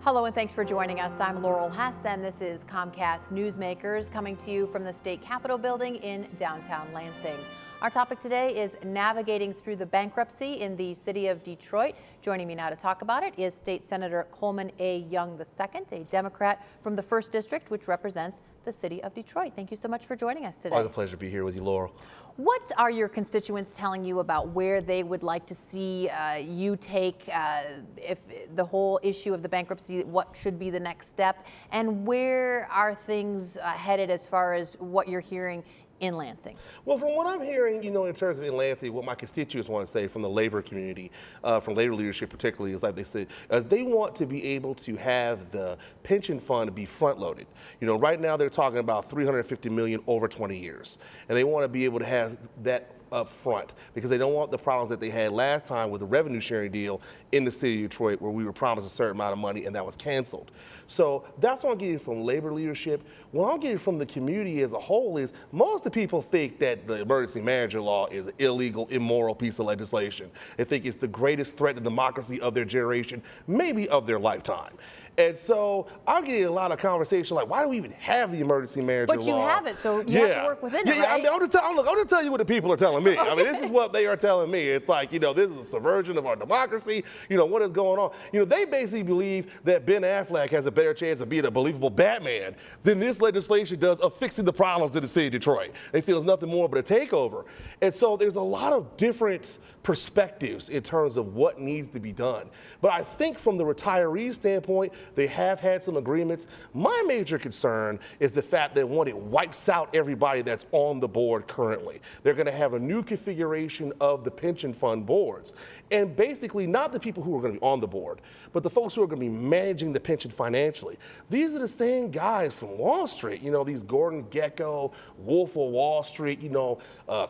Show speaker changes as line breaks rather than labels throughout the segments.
Hello and thanks for joining us. I'm Laurel Hess and this is Comcast Newsmakers coming to you from the State Capitol building in downtown Lansing. Our topic today is navigating through the bankruptcy in the city of Detroit. Joining me now to talk about it is State Senator Coleman Young II, a Democrat from the 1st District, which represents the city of Detroit. Thank you so much for joining us today.
Always a pleasure to be here with you, Laurel.
What are your constituents telling you about where they would like to see you take if the whole issue of the bankruptcy, what should be the next step, and where are things headed as far as what you're hearing in Lansing?
Well, from what I'm hearing, in terms of in Lansing, what my constituents want to say from the labor community, from labor leadership particularly, is like they said, they want to be able to have the pension fund be front-loaded. Right now they're talking about $350 million over 20 years, and they want to be able to have that up front because they don't want the problems that they had last time with the revenue sharing deal in the city of Detroit where we were promised a certain amount of money and that was canceled. So that's what I'm getting from labor leadership. What I'm getting from the community as a whole is most of the people think that the emergency manager law is an illegal, immoral piece of legislation. They think it's the greatest threat to democracy of their generation, maybe of their lifetime. And so I'm getting a lot of conversation like, why do we even have the emergency manager law?
But you have it, so you have to work within it, right?
I'm just tell you what the people are telling me. I mean, this is what they are telling me. It's like, this is a subversion of our democracy. What is going on? They basically believe that Ben Affleck has a better chance of being a believable Batman than this legislation does of fixing the problems in the city of Detroit. They feel it's nothing more but a takeover. And so there's a lot of different perspectives in terms of what needs to be done. But I think from the retiree standpoint, they have had some agreements. My major concern is the fact that one, it wipes out everybody that's on the board currently. They're going to have a new configuration of the pension fund boards. And basically not the people who are going to be on the board, but the folks who are going to be managing the pension financially. These are the same guys from Wall Street, these Gordon Gekko, Wolf of Wall Street,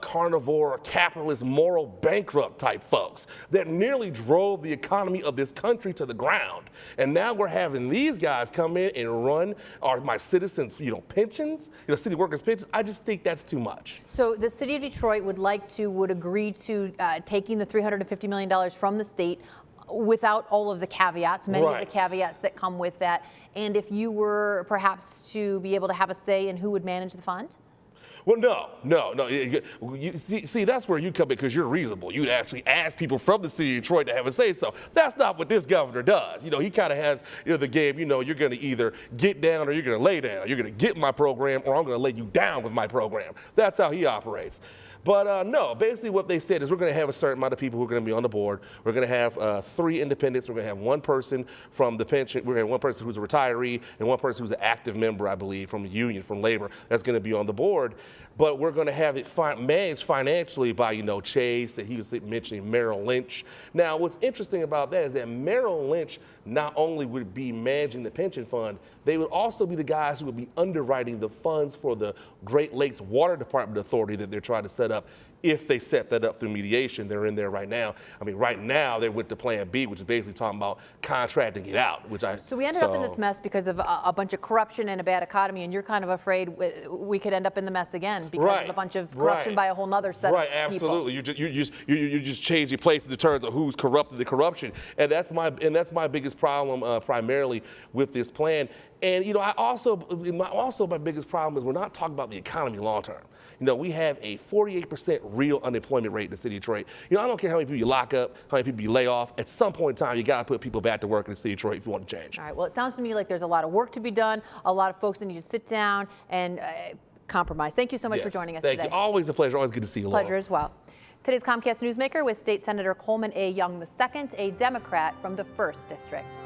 carnivore, capitalist, moral bankrupt type folks that nearly drove the economy of this country to the ground. And now we're having these guys come in and run my citizens, pensions, city workers' pensions. I just think that's too much.
So the city of Detroit would agree to taking the $350 million from the state without all of the caveats, many of the caveats that come with that. And if you were perhaps to be able to have a say in who would manage the fund?
Well, no. You see, that's where you come in because you're reasonable. You'd actually ask people from the city of Detroit to have a say so. That's not what this governor does. He kind of has the game, you're going to either get down or you're going to lay down. You're going to get my program or I'm going to lay you down with my program. That's how he operates. But no, basically what they said is we're going to have a certain amount of people who are going to be on the board. We're going to have 3 independents. We're going to have one person from the pension. We're going to have one person who's a retiree and one person who's an active member, I believe, from the union, from labor, that's going to be on the board. But we're going to have it managed financially by, Chase, that he was mentioning Merrill Lynch. Now, what's interesting about that is that Merrill Lynch not only would be managing the pension fund, they would also be the guys who would be underwriting the funds for the Great Lakes Water Department Authority that they're trying to set up. If they set that up through mediation, they're in there right now. I mean, right now they're with the Plan B, which is basically talking about contracting it out. So
we ended up in this mess because of a bunch of corruption and a bad economy, and you're kind of afraid we could end up in the mess again because of a bunch of corruption by a whole nother set of people.
Absolutely. You just changing places in terms of who's corrupted the corruption, and that's my biggest problem primarily with this plan. And my biggest problem is we're not talking about the economy long term. We have a 48% real unemployment rate in the city of Detroit. I don't care how many people you lock up, how many people you lay off. At some point in time, you got to put people back to work in the city of Detroit if you want to change.
All right. Well, it sounds to me like there's a lot of work to be done. A lot of folks that need to sit down and compromise. Thank you so much for joining us today.
Thank you. Always a pleasure. Always good to see you, Laura.
Pleasure as well. Today's Comcast Newsmaker with State Senator Coleman Young II, a Democrat from the 1st District.